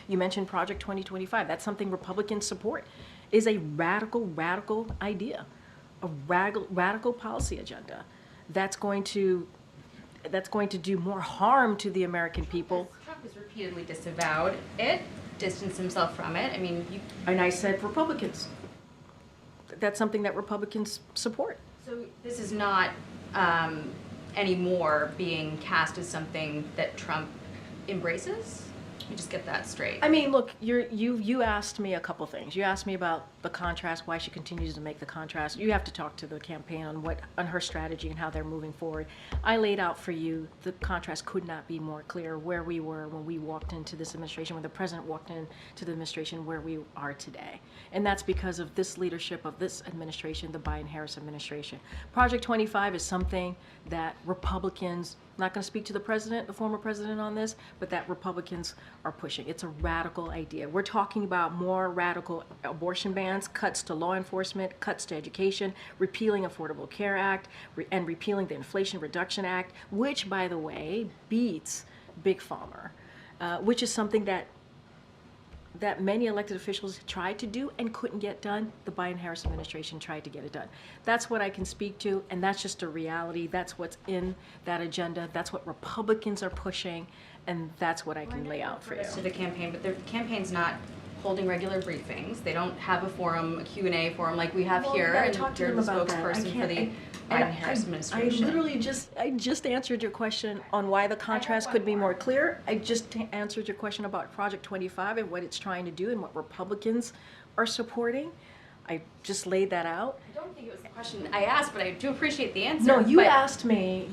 You mentioned Project 2025. That's something Republicans support, is a radical idea, a radical policy agenda that's going to do more harm to the American people. Trump has repeatedly disavowed it, distanced himself from it. I mean, And I said Republicans. That's something that Republicans support. so this is not anymore being cast as something that Trump embraces? Let me just get that straight. I mean, look, you asked me a couple things. You asked me about the contrast, why she continues to make the contrast. You have to talk to the campaign on her strategy and how they're moving forward. I laid out for you the contrast could not be more clear where we were when we walked into this administration, when the president walked into the administration, where we are today. And that's because of this leadership of this administration, the Biden-Harris administration. Project 25 is something that Republicans, I'm not going to speak to the president, the former president on this, but that Republicans are pushing. It's a radical idea. We're talking about more radical abortion bans, cuts to law enforcement, cuts to education, repealing Affordable Care Act, and repealing the Inflation Reduction Act, which, by the way, beats Big Pharma, which is something that many elected officials tried to do and couldn't get done. The Biden-Harris administration tried to get it done. That's what I can speak to, and that's just a reality. That's what's in that agenda. That's what Republicans are pushing, and that's what I can lay out for you. To the campaign, but the campaign's not holding regular briefings. They don't have a forum, a Q&A forum like we have here, and you're the spokesperson for the Biden-Harris administration. I literally just answered your question on why the contrast could be more clear. I just answered your question about Project 25 and what it's trying to do and what Republicans are supporting. I just laid that out. I don't think it was the question I asked, but I do appreciate the answer. No, you asked me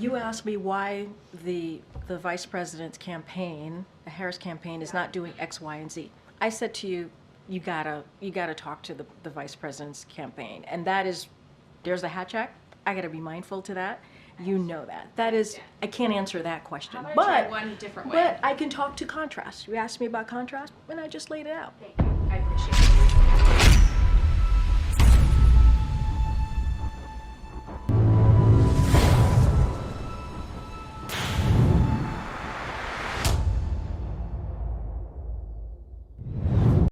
why the vice president's campaign, the Harris campaign, is not doing X, Y, and Z. I said to you, you gotta talk to the vice president's campaign, and that is, there's the hat check. I gotta be mindful to that. You know that. That is, I can't answer that question. How about I try one different way? But I can talk to contrast. You asked me about contrast, and I just laid it out. Thank you. I appreciate it.